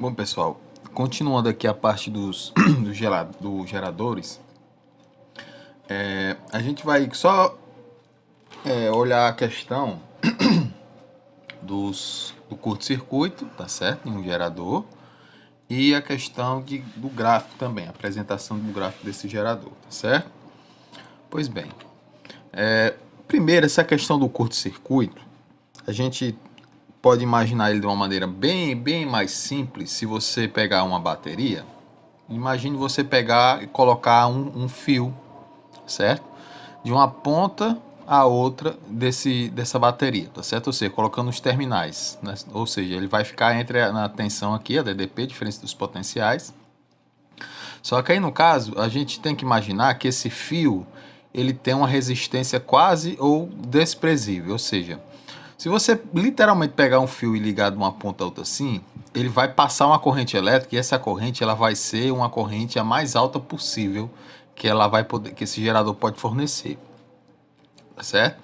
Bom, pessoal, continuando aqui a parte dos geradores, a gente vai só olhar a questão do curto-circuito, tá certo? Em um gerador, e a questão do gráfico também, a apresentação do gráfico desse gerador, tá certo? Pois bem, primeiro, essa questão do curto-circuito, a gente pode imaginar ele de uma maneira bem mais simples. Se você pegar uma bateria, imagine você pegar e colocar um fio, certo? De uma ponta a outra dessa bateria, tá certo? Ou seja, colocando os terminais, né? Ou seja, ele vai ficar na tensão aqui, a DDP, diferença dos potenciais. Só que aí no caso, a gente tem que imaginar que esse fio, ele tem uma resistência quase ou desprezível, ou seja, se você literalmente pegar um fio e ligar de uma ponta a outra assim, ele vai passar uma corrente elétrica e essa corrente ela vai ser uma corrente a mais alta possível que esse gerador pode fornecer, tá certo?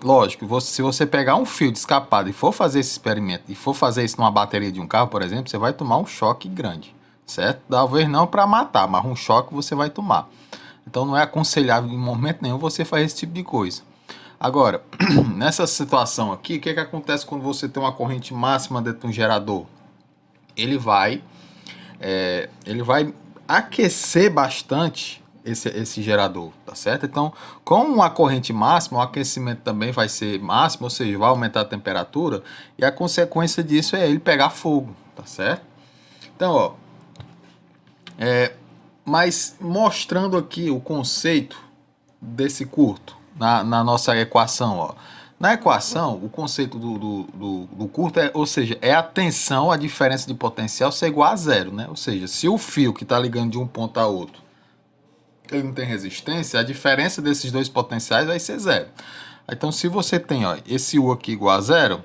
Lógico, se você pegar um fio de escapado e for fazer esse experimento e for fazer isso numa bateria de um carro, por exemplo, você vai tomar um choque grande, certo? Talvez não para matar, mas um choque você vai tomar. Então não é aconselhável em momento nenhum você fazer esse tipo de coisa. Agora, nessa situação aqui, o que acontece quando você tem uma corrente máxima dentro de um gerador? Ele vai aquecer bastante esse gerador, tá certo? Então, com uma corrente máxima, o aquecimento também vai ser máximo, ou seja, vai aumentar a temperatura, e a consequência disso é ele pegar fogo, tá certo? Então, ó, mas mostrando aqui o conceito desse curto na nossa equação, ó. Na equação, o conceito do curto ou seja, é a tensão, a diferença de potencial ser igual a zero, né? Ou seja, se o fio que está ligando de um ponto a outro, ele não tem resistência, a diferença desses dois potenciais vai ser zero. Então, se você tem, ó, esse U aqui igual a zero,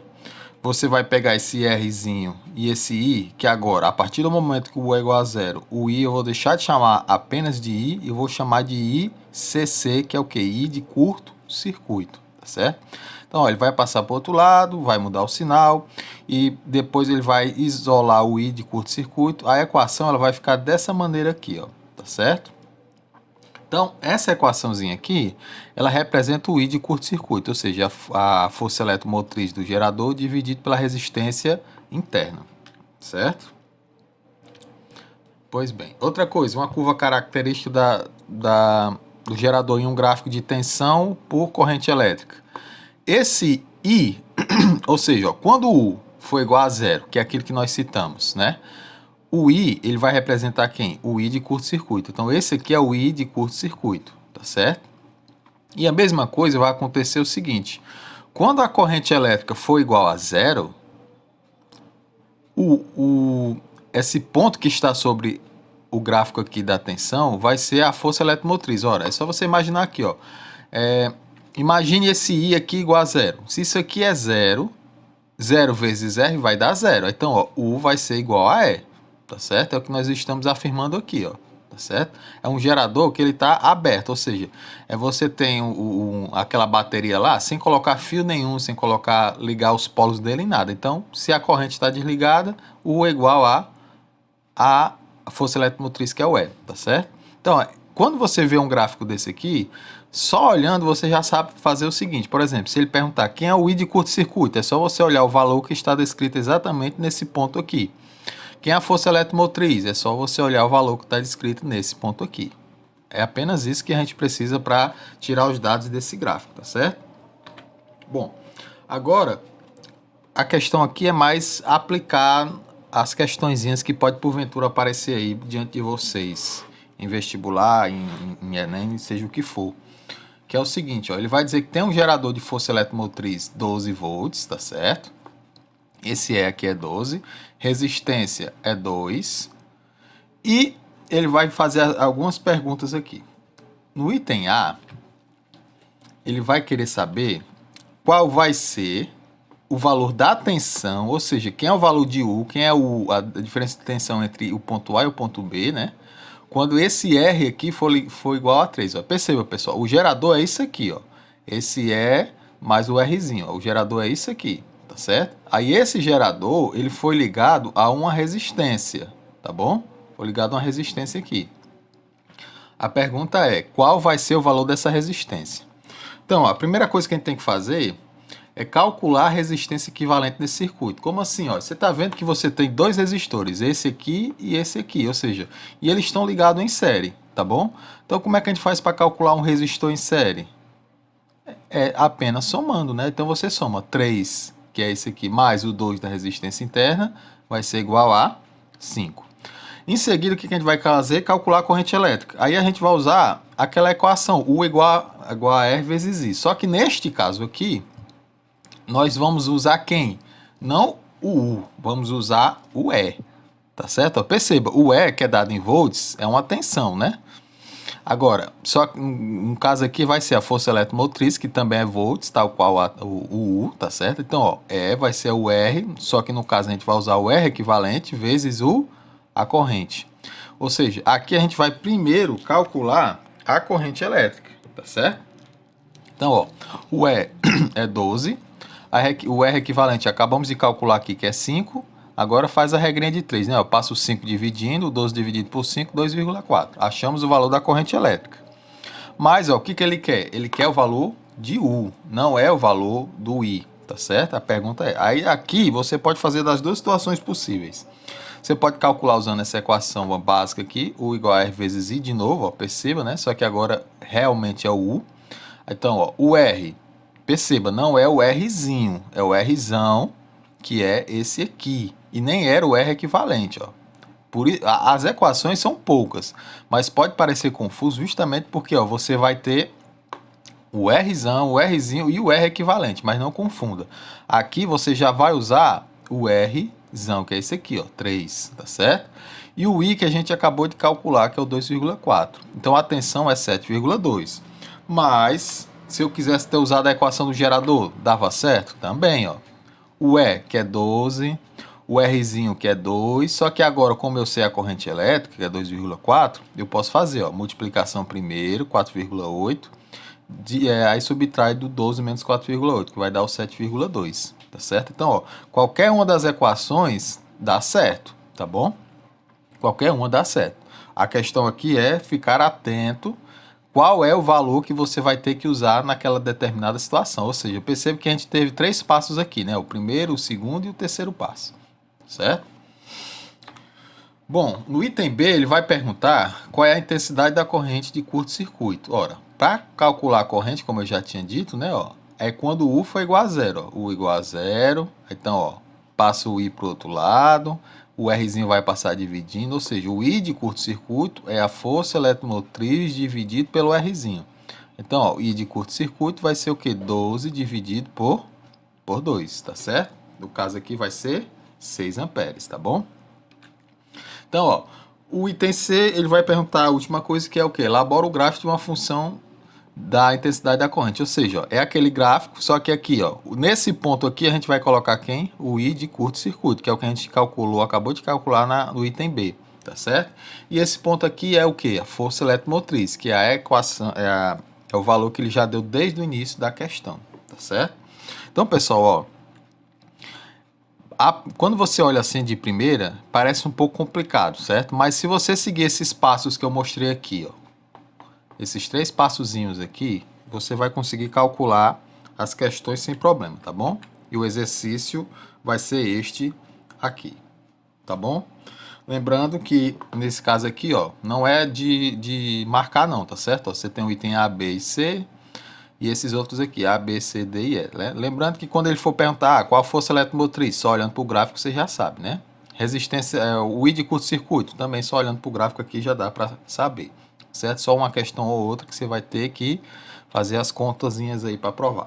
você vai pegar esse Rzinho e esse I, que agora, a partir do momento que o U é igual a zero, o I eu vou deixar de chamar apenas de I e eu vou chamar de ICC, que é o que? I de curto-circuito, tá certo? Então, ó, ele vai passar para o outro lado, vai mudar o sinal e depois ele vai isolar o I de curto-circuito. A equação ela vai ficar dessa maneira aqui, ó, tá certo? Então, essa equaçãozinha aqui, ela representa o I de curto-circuito, ou seja, a força eletromotriz do gerador dividido pela resistência interna, certo? Pois bem, outra coisa, uma curva característica do gerador em um gráfico de tensão por corrente elétrica. Esse I, ou seja, ó, quando o U for igual a zero, que é aquilo que nós citamos, né? O I, ele vai representar quem? O I de curto-circuito. Então, esse aqui é o I de curto-circuito, tá certo? E a mesma coisa vai acontecer o seguinte. Quando a corrente elétrica for igual a zero, esse ponto que está sobre o gráfico aqui da tensão vai ser a força eletromotriz. Ora, é só você imaginar aqui, ó. Imagine esse I aqui igual a zero. Se isso aqui é zero, zero vezes R vai dar zero. Então, ó, U vai ser igual a E. Tá certo? É o que nós estamos afirmando aqui, ó. Tá certo? É um gerador que ele está aberto, ou seja, você tem aquela bateria lá sem colocar fio nenhum, sem ligar os polos dele em nada. Então, se a corrente está desligada, o é igual a força eletromotriz que é o E, tá certo? Então, quando você vê um gráfico desse aqui, só olhando você já sabe fazer o seguinte, por exemplo, se ele perguntar quem é o I de curto-circuito, é só você olhar o valor que está descrito exatamente nesse ponto aqui. Quem é a força eletromotriz? É só você olhar o valor que está descrito nesse ponto aqui. É apenas isso que a gente precisa para tirar os dados desse gráfico, tá certo? Bom, agora a questão aqui é mais aplicar as questõezinhas que pode porventura aparecer aí diante de vocês, em vestibular, em Enem, seja o que for. Que é o seguinte, ó, ele vai dizer que tem um gerador de força eletromotriz 12 volts, tá certo? Esse E aqui é 12, resistência é 2 e ele vai fazer algumas perguntas aqui. No item A, ele vai querer saber qual vai ser o valor da tensão, ou seja, quem é o valor de U, quem é a diferença de tensão entre o ponto A e o ponto B, né? Quando esse R aqui for igual a 3. Ó. Perceba, pessoal, o gerador é isso aqui, ó. Esse E mais o Rzinho, ó. O gerador é isso aqui. tá certo? Aí esse gerador, ele foi ligado a uma resistência, tá bom? Foi ligado a uma resistência aqui. A pergunta é, qual vai ser o valor dessa resistência? Então, ó, a primeira coisa que a gente tem que fazer é calcular a resistência equivalente desse circuito. Como assim? Ó, você está vendo que você tem dois resistores, esse aqui e esse aqui, ou seja, e eles estão ligados em série, tá bom? Então, como é que a gente faz para calcular um resistor em série? É apenas somando, né? Então, você soma 3, que é esse aqui, mais o 2 da resistência interna, vai ser igual a 5. Em seguida, o que a gente vai fazer? Calcular a corrente elétrica. Aí a gente vai usar aquela equação, U igual a R vezes I. Só que neste caso aqui, nós vamos usar quem? Não o U, vamos usar o E. Tá certo? Perceba, o E, que é dado em volts, é uma tensão, né? Agora, só que no caso aqui vai ser a força eletromotriz, que também é volts, tal qual o U, tá certo? Então, ó, E vai ser o R, só que no caso a gente vai usar o R equivalente vezes a corrente. Ou seja, aqui a gente vai primeiro calcular a corrente elétrica, tá certo? Então, ó, o E é 12, o R equivalente acabamos de calcular aqui que é 5, agora faz a regrinha de 3, né? Eu passo o 5 dividindo, o 12 dividido por 5, 2,4. Achamos o valor da corrente elétrica. Mas, ó, o que ele quer? Ele quer o valor de U, não é o valor do I, tá certo? A pergunta é... Aí aqui você pode fazer das duas situações possíveis. Você pode calcular usando essa equação básica aqui, U igual a R vezes I de novo, ó, perceba, né? Só que agora realmente é o U. Então, ó, o R, perceba, não é o Rzinho, é o Rzão, que é esse aqui. E nem era o R equivalente, ó. As equações são poucas, mas pode parecer confuso justamente porque, ó, você vai ter o Rzão, o Rzinho e o R equivalente, mas não confunda. Aqui você já vai usar o Rzão, que é esse aqui, ó, 3, tá certo? E o I que a gente acabou de calcular, que é o 2,4. Então a tensão é 7,2. Mas, se eu quisesse ter usado a equação do gerador, dava certo? Também, ó. O E, que é 12, o Rzinho, que é 2, só que agora, como eu sei a corrente elétrica, que é 2,4, eu posso fazer, ó, multiplicação primeiro, 4,8, aí subtrai do 12 menos 4,8, que vai dar o 7,2, tá certo? Então, ó, qualquer uma das equações dá certo, tá bom? Qualquer uma dá certo. A questão aqui é ficar atento qual é o valor que você vai ter que usar naquela determinada situação. Ou seja, eu percebo que a gente teve 3 passos aqui, né? O primeiro, o segundo e o terceiro passo, certo? Bom, no item B ele vai perguntar qual é a intensidade da corrente de curto-circuito. Ora, para calcular a corrente, como eu já tinha dito, né, ó, é quando o U for igual a zero. Ó. U igual a zero, então, ó, passa o I para o outro lado, o Rzinho vai passar dividindo, ou seja, o I de curto-circuito é a força eletromotriz dividido pelo Rzinho. Então, ó, o I de curto-circuito vai ser o que? 12 dividido por 2, tá certo? No caso aqui vai ser 6 amperes, tá bom? Então, ó, o item C, ele vai perguntar a última coisa, que é o quê? Elabora o gráfico de uma função da intensidade da corrente. Ou seja, ó, é aquele gráfico, só que aqui, ó, nesse ponto aqui, a gente vai colocar quem? O I de curto-circuito, que é o que a gente calculou, acabou de calcular no item B, tá certo? E esse ponto aqui é o quê? A força eletromotriz, que é a equação, é o valor que ele já deu desde o início da questão, tá certo? Então, pessoal, ó, quando você olha assim de primeira, parece um pouco complicado, certo? Mas se você seguir esses passos que eu mostrei aqui, ó, esses 3 passozinhos aqui, você vai conseguir calcular as questões sem problema, tá bom? E o exercício vai ser este aqui, tá bom? Lembrando que nesse caso aqui, ó, não é de marcar não, tá certo? Ó, você tem o item A, B e C, e esses outros aqui, A, B, C, D e E. Né? Lembrando que quando ele for perguntar qual a força eletromotriz, só olhando para o gráfico você já sabe, né? Resistência, o I de curto-circuito, também só olhando para o gráfico aqui já dá para saber, certo? Só uma questão ou outra que você vai ter que fazer as contazinhas aí para provar.